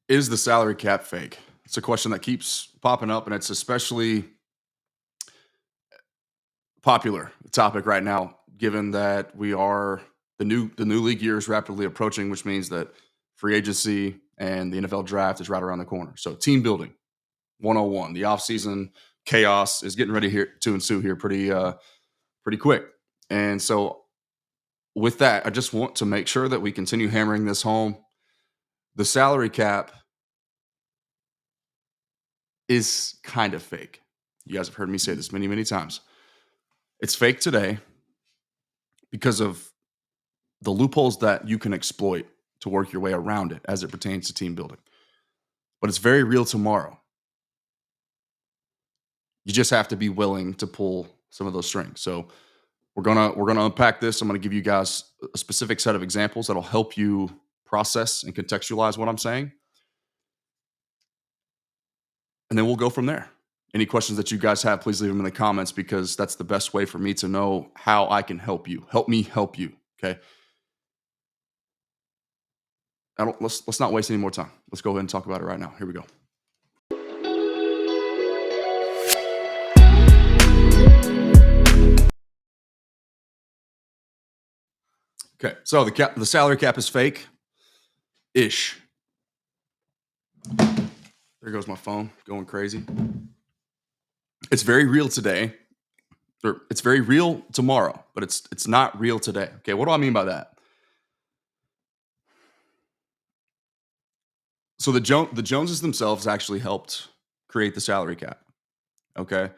Is the salary cap fake? It's a question that keeps popping up, and it's especially popular topic right now, given that we are the new league year is rapidly approaching, which means that free agency and the NFL draft is right around the corner. So team building 101, the offseason chaos is getting ready here to ensue here pretty quick. And so with that, I just want to make sure that we continue hammering this home. The salary cap is kind of fake. You guys have heard me say this many, many times. It's fake today because of the loopholes that you can exploit to work your way around it as it pertains to team building. But it's very real tomorrow. You just have to be willing to pull some of those strings. So we're gonna unpack this. I'm gonna give you guys a specific set of examples that'll help you process and contextualize what I'm saying. And then we'll go from there. Any questions that you guys have, please leave them in the comments because that's the best way for me to know how I can help you. Help me help you. Okay. Let's not waste any more time. Let's go ahead and talk about it right now. Here we go. Okay, so the salary cap is fake ish. There goes my phone going crazy. It's very real today, or it's very real tomorrow, but it's not real today. Okay, what do I mean by that? So the Joneses themselves actually helped create the salary cap. Okay,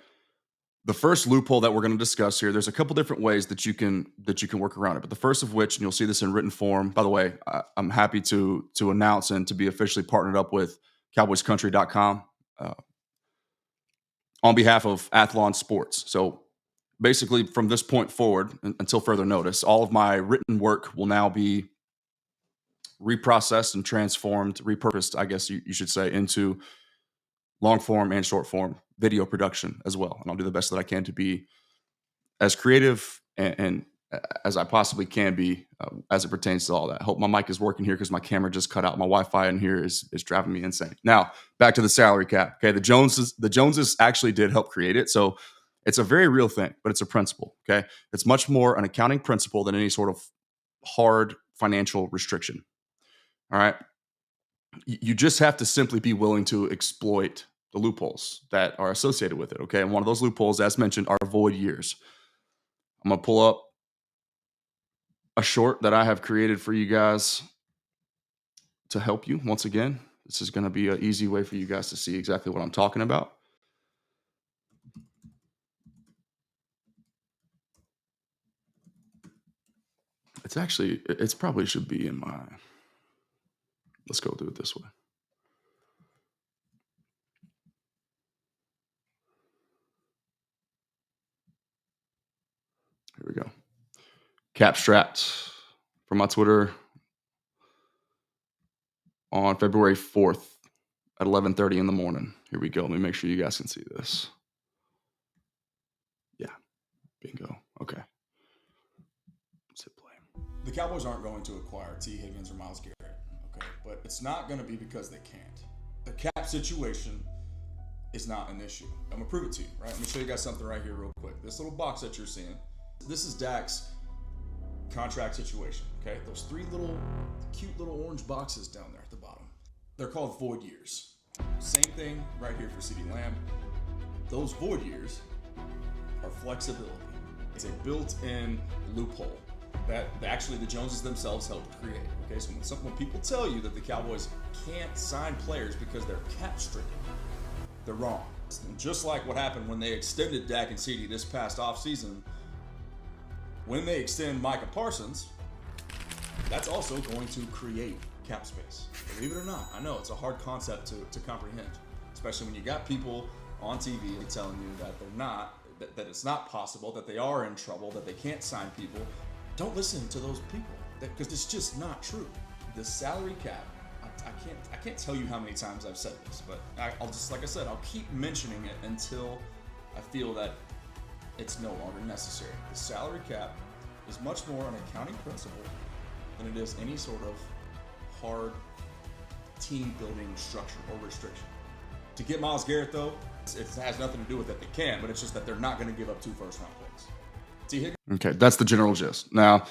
the first loophole that we're going to discuss here, there's a couple different ways that you can work around it. But the first of which, and you'll see this in written form. By the way, I'm happy to announce and to be officially partnered up with CowboysCountry.com on behalf of Athlon Sports. So basically, from this point forward, until further notice, all of my written work will now be reprocessed and transformed, repurposed, I guess you should say, into long form and short form video production as well. And I'll do the best that I can to be as creative and as I possibly can be as it pertains to all that. I hope my mic is working here because my camera just cut out. My Wi-Fi in here is driving me insane. Now, back to the salary cap. Okay, the Joneses actually did help create it. So it's a very real thing, but it's a principle. Okay, it's much more an accounting principle than any sort of hard financial restriction. All right. You just have to simply be willing to exploit the loopholes that are associated with it. Okay. And one of those loopholes, as mentioned, are void years. I'm going to pull up a short that I have created for you guys to help you. Once again, this is going to be an easy way for you guys to see exactly what I'm talking about. It's probably should be in my, let's go do it this way. Here we go. Cap strapped from my Twitter on February 4th at 11:30 in the morning. Here we go. Let me make sure you guys can see this. Yeah, bingo. Okay. Let's hit play. The Cowboys aren't going to acquire T. Higgins or Myles Garrett, okay? But it's not going to be because they can't. The cap situation is not an issue. I'm going to prove it to you, right? Let me show you guys something right here real quick. This little box that you're seeing, this is Dak's contract situation, okay? Those three cute little orange boxes down there at the bottom. They're called void years. Same thing right here for CeeDee Lamb. Those void years are flexibility. It's a built-in loophole that actually the Joneses themselves helped create. Okay, so when people tell you that the Cowboys can't sign players because they're cap stricken, they're wrong. And just like what happened when they extended Dak and CeeDee this past offseason, when they extend Micah Parsons, that's also going to create cap space. Believe it or not, I know it's a hard concept to comprehend, especially when you got people on TV telling you that they're not, that it's not possible, that they are in trouble, that they can't sign people. Don't listen to those people because it's just not true. The salary cap, I can't tell you how many times I've said this, but I'll just, like I said, I'll keep mentioning it until I feel that it's no longer necessary. The salary cap is much more an accounting principle than it is any sort of hard team building structure or restriction. To get Myles Garrett, though, it has nothing to do with that they can, but it's just that they're not going to give up 2 first-round picks. T. Higgins. Okay, that's the general gist. Now,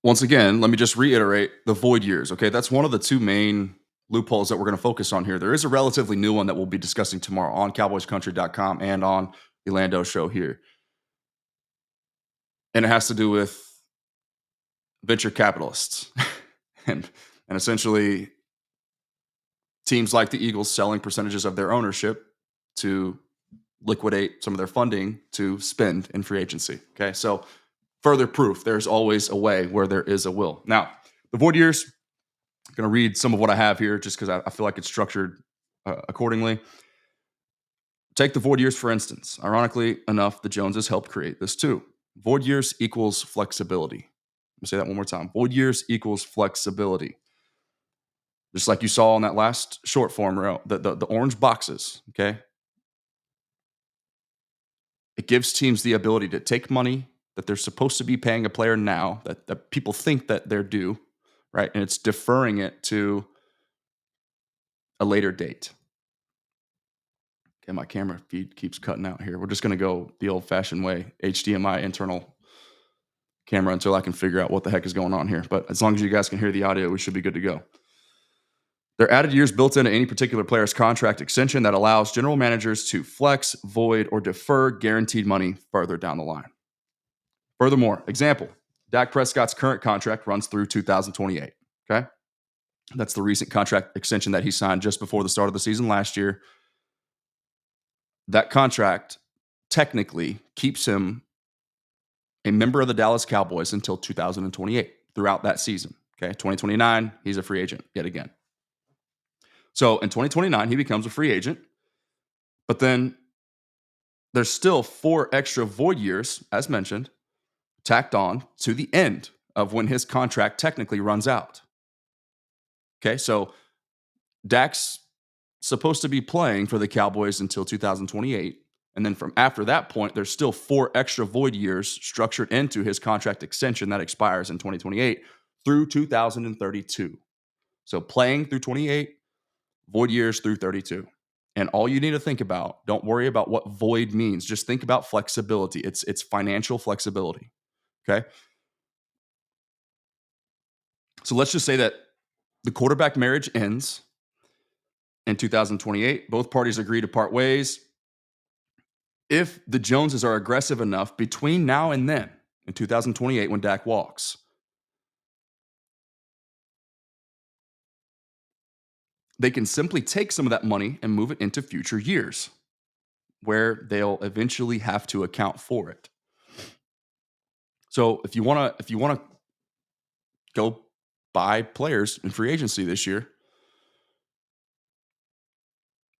once again, let me just reiterate the void years. Okay, that's one of the 2 main loopholes that we're going to focus on here. There is a relatively new one that we'll be discussing tomorrow on CowboysCountry.com and on the Lando Show here. And it has to do with venture capitalists and essentially teams like the Eagles selling percentages of their ownership to liquidate some of their funding to spend in free agency. Okay, so further proof, there's always a way where there is a will. Now, the void years, I'm going to read some of what I have here just because I feel like it's structured accordingly. Take the void years, for instance. Ironically enough, the Joneses helped create this too. Void years equals flexibility. Let me say that one more time. Void years equals flexibility. Just like you saw on that last short form row, the orange boxes, okay? It gives teams the ability to take money that they're supposed to be paying a player now, that people think that they're due, right? And it's deferring it to a later date. Okay, my camera feed keeps cutting out here. We're just going to go the old-fashioned way, HDMI internal camera until I can figure out what the heck is going on here. But as long as you guys can hear the audio, we should be good to go. There are added years built into any particular player's contract extension that allows general managers to flex, void, or defer guaranteed money further down the line. Furthermore, example, Dak Prescott's current contract runs through 2028, okay? That's the recent contract extension that he signed just before the start of the season last year. That contract technically keeps him a member of the Dallas Cowboys until 2028 throughout that season, okay? 2029, he's a free agent yet again. So in 2029, he becomes a free agent, but then there's still 4 extra void years, as mentioned, tacked on to the end of when his contract technically runs out. Okay, so Dak's supposed to be playing for the Cowboys until 2028. And then from after that point, there's still 4 extra void years structured into his contract extension that expires in 2028 through 2032. So playing through 28, void years through 32. And all you need to think about, don't worry about what void means. Just think about flexibility. It's financial flexibility. Okay. So let's just say that the quarterback marriage ends in 2028. Both parties agree to part ways. If the Joneses are aggressive enough between now and then, in 2028, when Dak walks, they can simply take some of that money and move it into future years where they'll eventually have to account for it. So if you want to go buy players in free agency this year,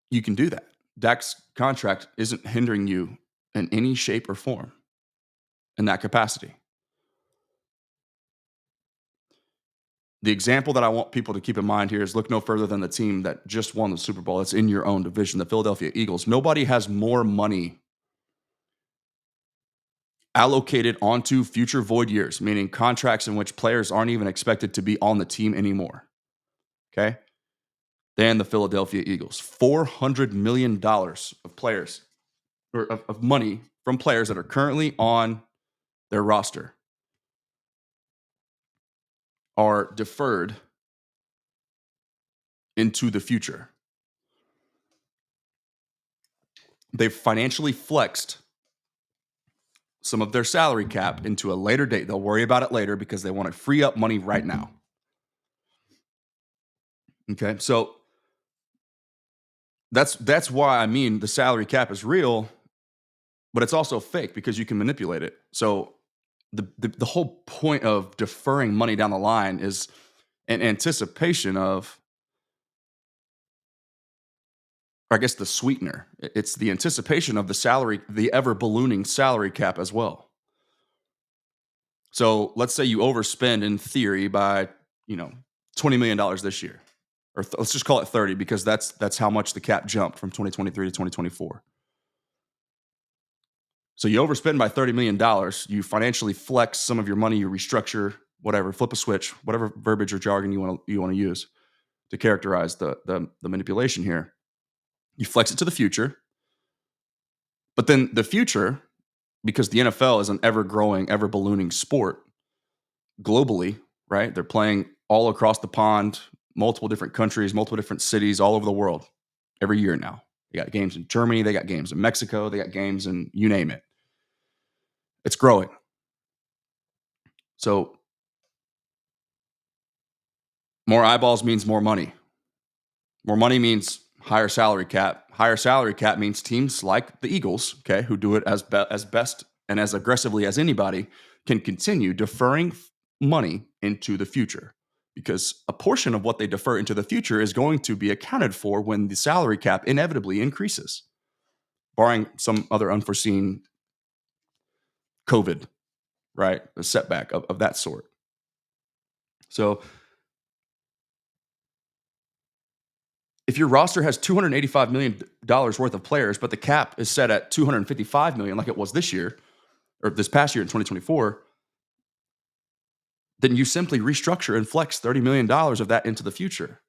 you can do that. Dak's contract isn't hindering you in any shape or form in that capacity. The example that I want people to keep in mind here is look no further than the team that just won the Super Bowl. It's in your own division, the Philadelphia Eagles. Nobody has more money allocated onto future void years, meaning contracts in which players aren't even expected to be on the team anymore, okay, than the Philadelphia Eagles. $400 million of players, or of money from players that are currently on their roster are deferred into the future. They've financially flexed some of their salary cap into a later date. They'll worry about it later because they want to free up money right now. Okay, so that's why I mean the salary cap is real, but it's also fake because you can manipulate it. So the whole point of deferring money down the line is an anticipation of, or I guess the sweetener. It's the anticipation of the salary, the ever ballooning salary cap as well. So let's say you overspend in theory by, $20 million this year, or let's just call it 30 because that's how much the cap jumped from 2023 to 2024. So you overspend by $30 million, you financially flex some of your money, you restructure whatever, flip a switch, whatever verbiage or jargon you want to use to characterize the manipulation here. You flex it to the future, but then the future, because the NFL is an ever-growing, ever-ballooning sport globally, right? They're playing all across the pond, multiple different countries, multiple different cities all over the world every year now. They got games in Germany, they got games in Mexico, they got games in you name it. It's growing. So more eyeballs means more money. More money means higher salary cap. Higher salary cap means teams like the Eagles, okay, who do it as best and as aggressively as anybody, can continue deferring money into the future, because a portion of what they defer into the future is going to be accounted for when the salary cap inevitably increases, barring some other unforeseen COVID, right? A setback of that sort. So if your roster has $285 million worth of players, but the cap is set at $255 million like it was this year, or this past year in 2024, then you simply restructure and flex $30 million of that into the future.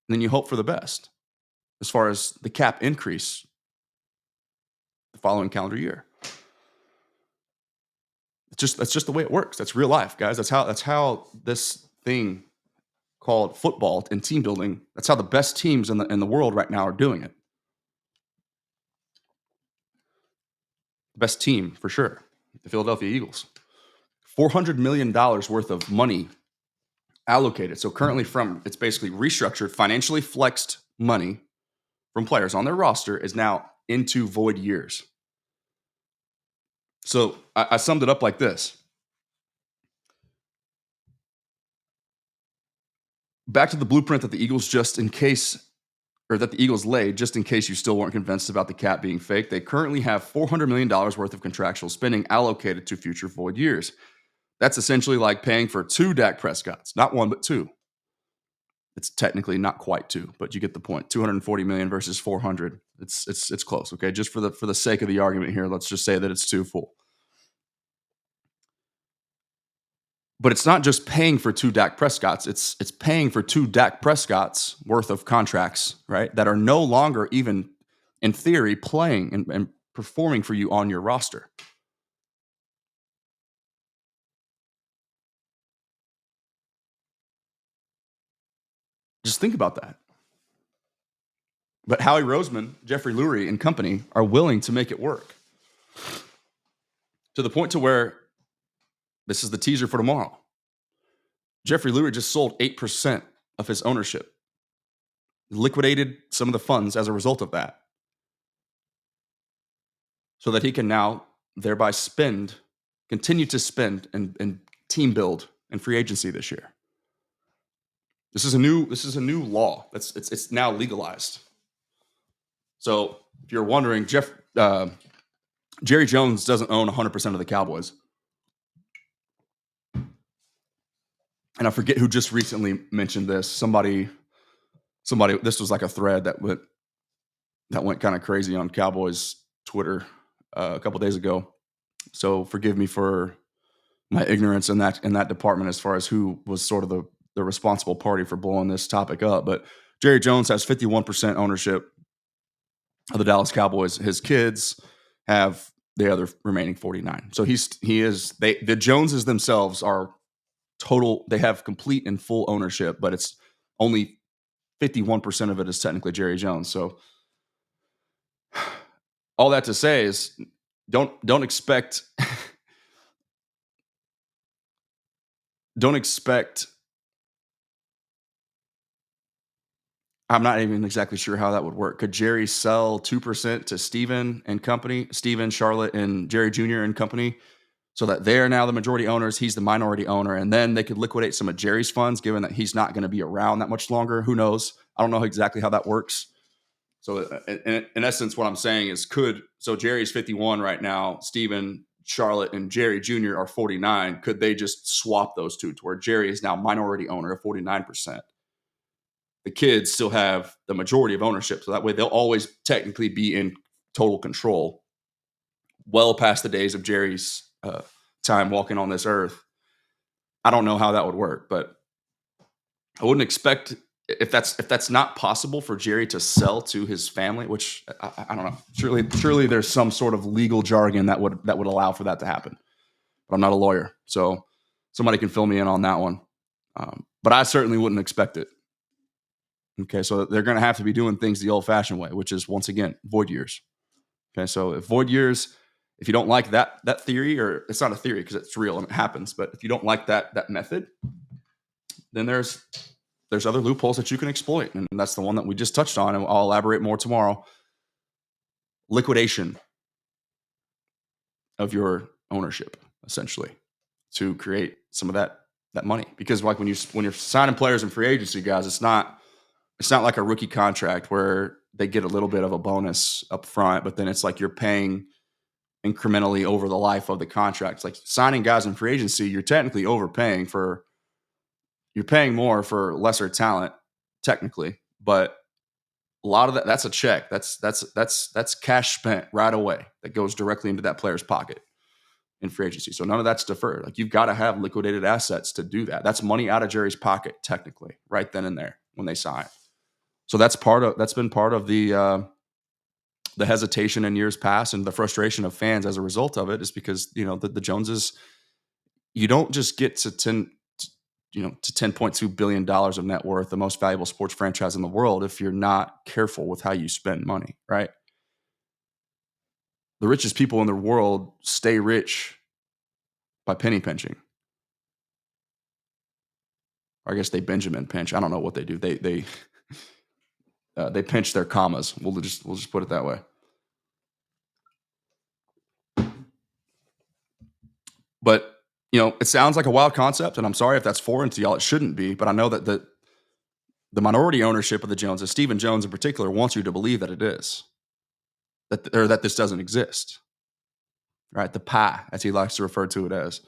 And then you hope for the best as far as the cap increase the following calendar year. That's just the way it works. That's real life, guys. That's how this thing called football and team building, that's how the best teams in the world right now are doing it. The best team, for sure, the Philadelphia Eagles. $400 million worth of money allocated. So currently it's basically restructured, financially flexed money from players on their roster is now into void years. So I summed it up like this. Back to the blueprint that the Eagles that the Eagles laid, just in case you still weren't convinced about the cap being fake. They currently have $400 million worth of contractual spending allocated to future void years. That's essentially like paying for 2 Dak Prescotts, not 1, but 2. It's technically not quite 2, but you get the point. 240 million versus 400. It's close. Okay, just for the sake of the argument here, let's just say that it's 2 full. But it's not just paying for 2 Dak Prescotts. It's paying for 2 Dak Prescotts worth of contracts, right? That are no longer even, in theory, playing and performing for you on your roster. Just think about that. But Howie Roseman, Jeffrey Lurie, and company are willing to make it work. To the point to where, this is the teaser for tomorrow, Jeffrey Lurie just sold 8% of his ownership, liquidated some of the funds as a result of that, so that he can now thereby continue to spend and team build and free agency this year. This is a new law. It's now legalized. So if you're wondering, Jerry Jones doesn't own 100% of the Cowboys. And I forget who just recently mentioned this. Somebody, this was like a thread that went kind of crazy on Cowboys Twitter a couple days ago. So forgive me for my ignorance in that department as far as who was sort of the responsible party for blowing this topic up. But Jerry Jones has 51% ownership of the Dallas Cowboys. His kids have the other remaining 49. So the Joneses themselves are total. They have complete and full ownership, but it's only 51% of it is technically Jerry Jones. So all that to say is don't expect I'm not even exactly sure how that would work. Could Jerry sell 2% to Steven and company, Steven, Charlotte, and Jerry Jr. and company, so that they're now the majority owners, he's the minority owner, and then they could liquidate some of Jerry's funds, given that he's not going to be around that much longer? Who knows? I don't know exactly how that works. So in essence, what I'm saying is so Jerry's 51 right now, Steven, Charlotte, and Jerry Jr. are 49. Could they just swap those two to where Jerry is now minority owner of 49%? The kids still have the majority of ownership. So that way they'll always technically be in total control, well past the days of Jerry's time walking on this earth. I don't know how that would work, but I wouldn't expect if that's not possible for Jerry to sell to his family, which I don't know. Surely there's some sort of legal jargon that would allow for that to happen. But I'm not a lawyer, so somebody can fill me in on that one. But I certainly wouldn't expect it. Okay, so they're going to have to be doing things the old-fashioned way, which is, once again, void years. Okay, so if void years, if you don't like that theory, or it's not a theory because it's real and it happens, but if you don't like that method, then there's other loopholes that you can exploit, and that's the one that we just touched on, and I'll elaborate more tomorrow. Liquidation of your ownership, essentially, to create some of that money. Because like when you're signing players in free agency, guys, it's not like a rookie contract where they get a little bit of a bonus up front, but then it's like you're paying incrementally over the life of the contract. It's like signing guys in free agency, you're technically overpaying you're paying more for lesser talent, technically, but a lot of that's a check. That's cash spent right away that goes directly into that player's pocket in free agency. So none of that's deferred. Like, you've got to have liquidated assets to do that. That's money out of Jerry's pocket, technically, right then and there when they sign. So that's been part of the hesitation in years past, and the frustration of fans as a result of it is because, the Joneses, you don't just get to $10.2 billion of net worth, the most valuable sports franchise in the world, if you're not careful with how you spend money, right? The richest people in the world stay rich by penny pinching. Or I guess they Benjamin pinch. I don't know what they do. They pinch their commas. We'll just put it that way. But it sounds like a wild concept, and I'm sorry if that's foreign to y'all. It shouldn't be, but I know that the minority ownership of the Joneses, Stephen Jones in particular, wants you to believe that it is, that this doesn't exist, right? The pie, as he likes to refer to it as.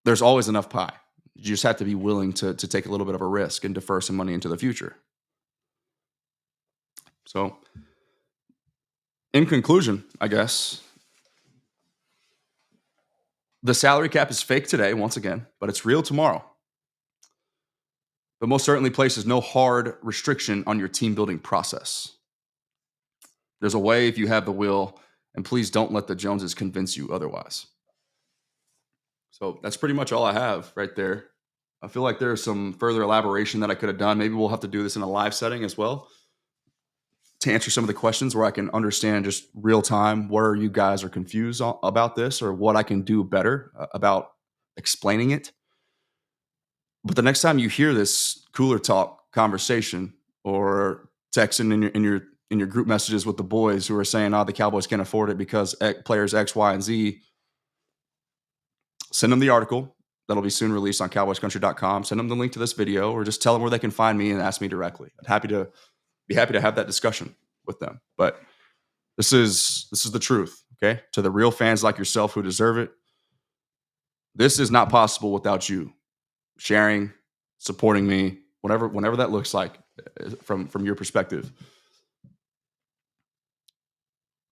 There's always enough pie. You just have to be willing to take a little bit of a risk and defer some money into the future. So, in conclusion, I guess, the salary cap is fake today, once again, but it's real tomorrow. But most certainly places no hard restriction on your team building process. There's a way if you have the will, and please don't let the Joneses convince you otherwise. So that's pretty much all I have right there. I feel like there's some further elaboration that I could have done. Maybe we'll have to do this in a live setting as well to answer some of the questions where I can understand just real time where you guys are confused about this, or what I can do better about explaining it. But the next time you hear this cooler talk conversation or texting in your group messages with the boys who are saying, the Cowboys can't afford it because players X, Y, and Z, send them the article that'll be soon released on cowboyscountry.com. Send them the link to this video, or just tell them where they can find me and ask me directly. I'd be happy to have that discussion with them. But this is the truth, okay? To the real fans like yourself who deserve it, this is not possible without you sharing, supporting me, whenever that looks like from your perspective.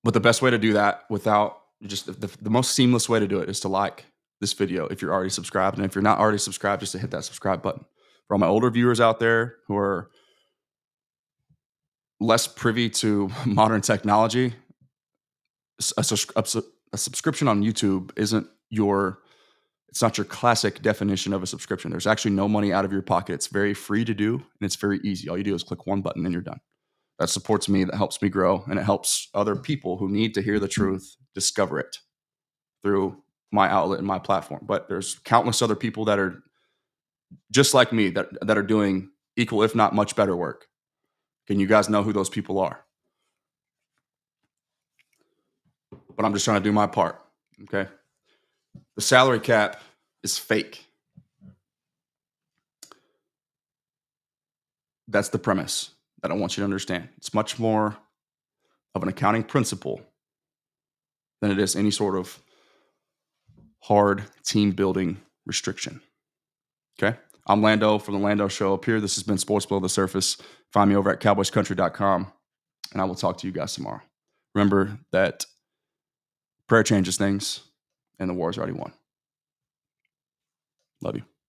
But the best way to do that, without just the most seamless way to do it, is to like this video if you're already subscribed. And if you're not already subscribed, just to hit that subscribe button. For all my older viewers out there who are less privy to modern technology, a subscription on YouTube it's not your classic definition of a subscription. There's actually no money out of your pocket. It's very free to do, and it's very easy. All you do is click one button and you're done. That supports me, that helps me grow, and it helps other people who need to hear the truth discover it through my outlet and my platform. But there's countless other people that are just like me that are doing equal, if not much better work. Can you guys know who those people are? But I'm just trying to do my part, okay? The salary cap is fake. That's the premise that I want you to understand. It's much more of an accounting principle than it is any sort of hard team building restriction. Okay? I'm Lando from the Lando Show up here. This has been Sports Below the Surface. Find me over at cowboyscountry.com, and I will talk to you guys tomorrow. Remember that prayer changes things, and the war is already won. Love you.